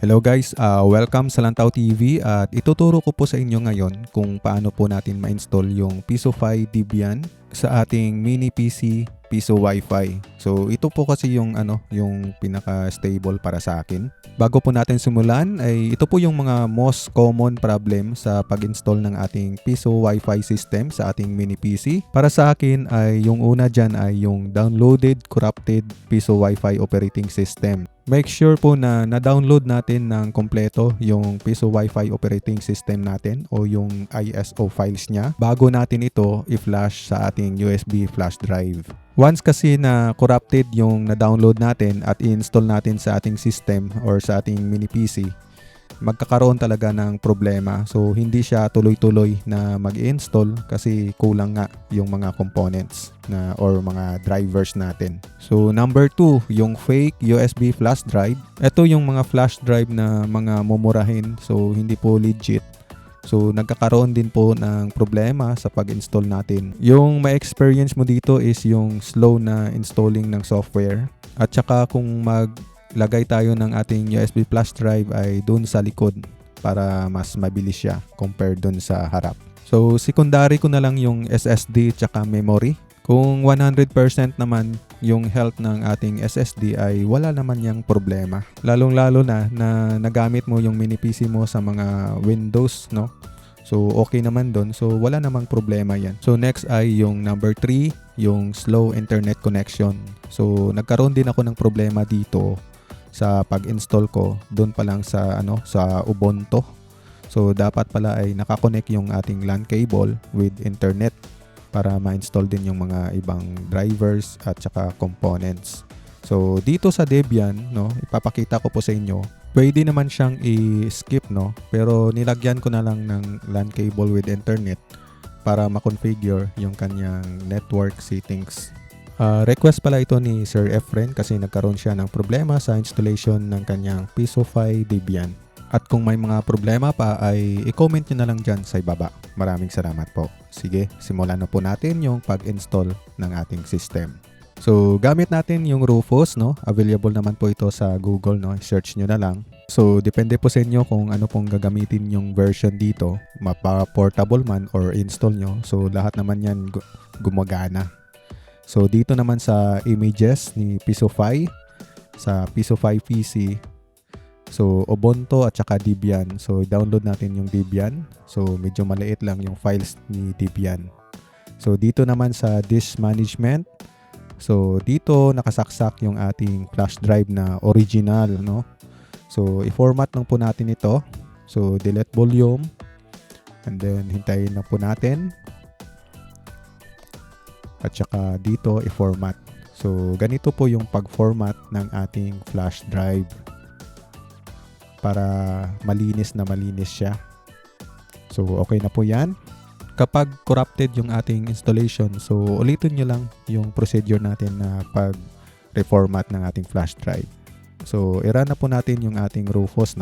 Hello guys, welcome sa Lantaw TV at ituturo ko po sa inyo ngayon kung paano po natin ma-install yung Pisofy Debian sa ating mini PC Piso Wi-Fi. So ito po kasi yung yung pinaka-stable para sa akin. Bago po natin simulan ay ito po yung mga most common problem sa pag-install ng ating Piso Wi-Fi system sa ating mini PC. Para sa akin ay yung una dyan ay yung downloaded corrupted Piso Wi-Fi operating system. Make sure po na na-download natin ng kompleto yung Piso Wi-Fi operating system natin o yung ISO files niya bago natin ito i-flash sa ating USB flash drive. Once kasi na corrupted yung na-download natin at i-install natin sa ating system or sa ating mini PC, magkakaroon talaga ng problema. So hindi siya tuloy-tuloy na mag-install kasi kulang nga yung mga components na or mga drivers natin. So number 2, yung fake USB flash drive. Ito yung mga flash drive na mga mumurahin, so hindi po legit. So nagkakaroon din po ng problema sa pag-install natin. Yung ma-experience mo dito is yung slow na installing ng software at saka kung maglagay tayo ng ating USB flash drive ay doon sa likod para mas mabilis siya compared doon sa harap. So secondary ko na lang yung SSD tsaka memory. Kung 100% naman yung health ng ating SSD ay wala naman yang problema. Lalong-lalo na nagamit mo yung mini PC mo sa mga Windows, no? So okay naman doon. So wala namang problema yan. So next ay yung number 3, yung slow internet connection. So nagkaroon din ako ng problema dito sa pag-install ko doon pa lang sa sa Ubuntu. So dapat pala ay nakakonect yung ating LAN cable with internet para ma-install din yung mga ibang drivers at saka components. So dito sa Debian, ipapakita ko po sa inyo. Pwede naman siyang i-skip, pero nilagyan ko na lang ng LAN cable with internet para ma-configure yung kanyang network settings. Request pala ito ni Sir Efren kasi nagkaroon siya ng problema sa installation ng kanyang Pisofy Debian. At kung may mga problema pa ay i-comment nyo na lang dyan sa ibaba. Maraming salamat po. Sige, simulan na po natin yung pag-install ng ating system. So, gamit natin yung Rufus, Available naman po ito sa Google, Search nyo na lang. So, depende po sa inyo kung ano pong gagamitin yung version dito. Mapa-portable man or install nyo. So, lahat naman yan gumagana. So, dito naman sa images ni Pisofy, sa Pisofy PC, so Ubuntu at saka Debian. So download natin yung Debian. So medyo maliit lang yung files ni Debian. So dito naman sa disk management. So dito nakasaksak yung ating flash drive na original, So i-format lang po natin ito. So delete volume. And then hintayin lang po natin. At saka dito i-format. So ganito po yung pag-format ng ating flash drive para malinis siya. So okay na po yan. Kapag corrupted yung ating installation, so ulitin nyo lang yung procedure natin na pag-reformat ng ating flash drive. So i-run na po natin yung ating Rufus,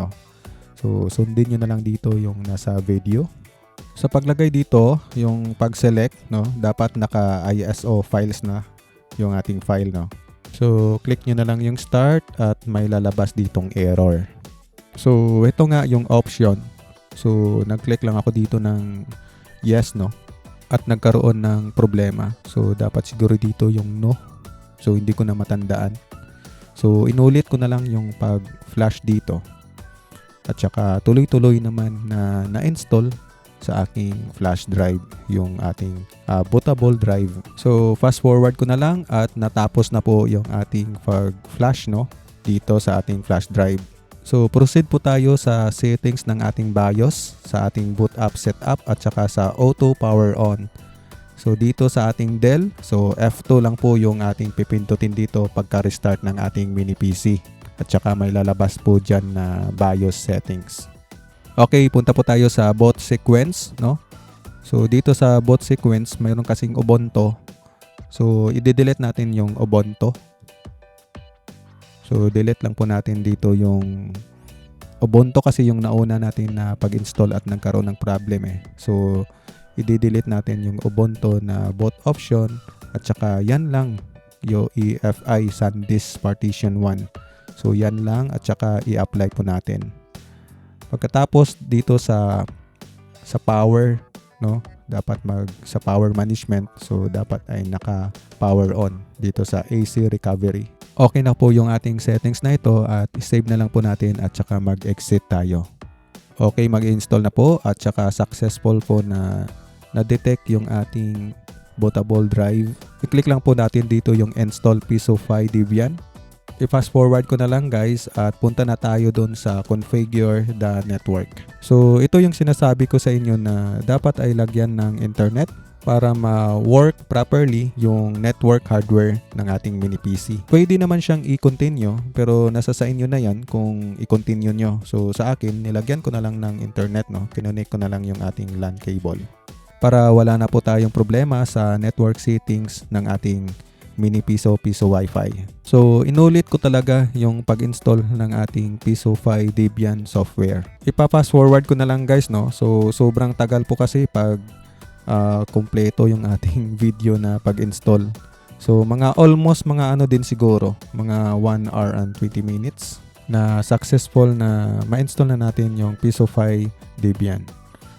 So sundin nyo na lang dito yung nasa video. Sa paglagay dito, yung pag-select, dapat naka ISO files na yung ating file, So click nyo na lang yung start at may lalabas ditong error. So, ito nga yung option. So, nag-click lang ako dito ng yes, At nagkaroon ng problema. So, dapat siguro dito yung no. So, hindi ko na matandaan. So, inulit ko na lang yung pag-flash dito. At saka, tuloy-tuloy naman na na-install sa aking flash drive yung ating bootable drive. So, fast forward ko na lang at natapos na po yung ating pag-flash, dito sa ating flash drive. So, proceed po tayo sa settings ng ating BIOS, sa ating boot up setup at saka sa auto power on. So, dito sa ating Dell, so F2 lang po yung ating pipindutin dito pagka-restart ng ating mini PC. At saka may lalabas po dyan na BIOS settings. Okay, punta po tayo sa boot sequence, So, dito sa boot sequence, mayroon kasing Ubuntu. So, i-delete natin yung Ubuntu. So, delete lang po natin dito yung Ubuntu kasi yung nauna natin na pag-install at nagkaroon ng problem So, i-delete natin yung Ubuntu na boot option at saka yan lang yung EFI SanDisk Partition 1. So yan lang at saka i-apply po natin. Pagkatapos dito sa power, no, dapat sa power management, so dapat ay naka power on dito sa AC recovery. Okay na po yung ating settings na ito at save na lang po natin at saka mag-exit tayo. Okay, mag-install na po at saka successful po na na-detect yung ating bootable drive. I-click lang po natin dito yung install Pisofy Debian. I-fast forward ko na lang guys at punta na tayo doon sa configure the network. So ito yung sinasabi ko sa inyo na dapat ay lagyan ng internet para ma-work properly yung network hardware ng ating mini PC. Pwede naman siyang i-continue pero nasa sa inyo na yan kung i-continue nyo. So sa akin, nilagyan ko na lang ng internet, no? Kinonect ko na lang yung ating LAN cable para wala na po tayong problema sa network settings ng ating mini Piso Wi-Fi. So inulit ko talaga yung pag-install ng ating Pisofy Debian software. Ipa-fast forward ko na lang guys, no? So sobrang tagal po kasi pag kompleto yung ating video na pag-install. So almost mga ano din siguro, mga 1 hour and 20 minutes na successful na ma-install na natin yung Pisofy Debian.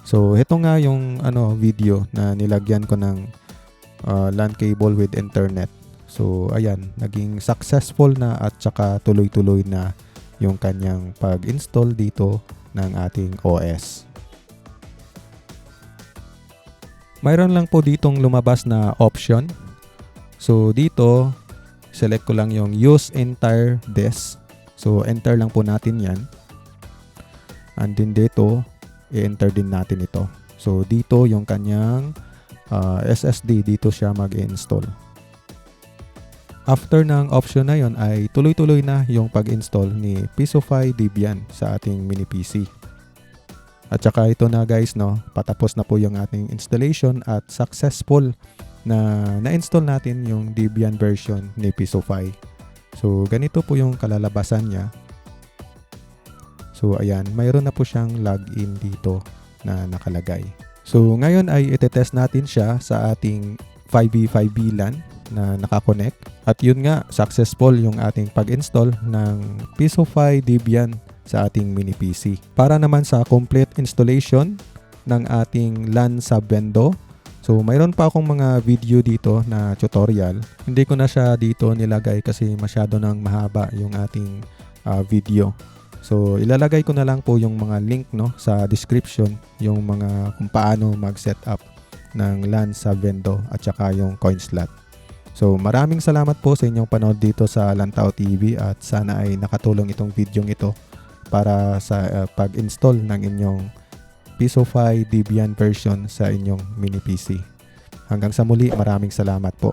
So ito nga yung video na nilagyan ko ng LAN cable with internet. So ayan, naging successful na at saka tuloy-tuloy na yung kanyang pag-install dito ng ating OS. Mayroon lang po ditong lumabas na option. So dito, select ko lang yung use entire disk. So enter lang po natin yan. And then dito, i-enter din natin ito. So dito yung kanyang SSD, dito siya mag-install. After ng option na yon ay tuloy-tuloy na yung pag-install ni Pisofy Debian sa ating mini PC. At saka ito na guys, no, patapos na po yung ating installation at successful na na-install natin yung Debian version ni Pisofy. So ganito po yung kalalabasan niya. So ayan, mayroon na po siyang login dito na nakalagay. So ngayon ay itetest natin siya sa ating 5v5v LAN na nakakonect. At yun nga, successful yung ating pag-install ng Pisofy Debian sa ating mini PC. Para naman sa complete installation ng ating LAN Subvendo, so mayroon pa akong mga video dito na tutorial. Hindi ko na siya dito nilagay kasi masyado nang mahaba yung ating video. So ilalagay ko na lang po yung mga link, no, sa description, yung mga kung paano mag-set up ng LAN Subvendo at saka yung coin slot. So maraming salamat po sa inyong panood dito sa Lantao TV at sana ay nakatulong itong video ito para sa pag-install ng inyong Pisofy Debian version sa inyong mini PC. Hanggang sa muli, maraming salamat po.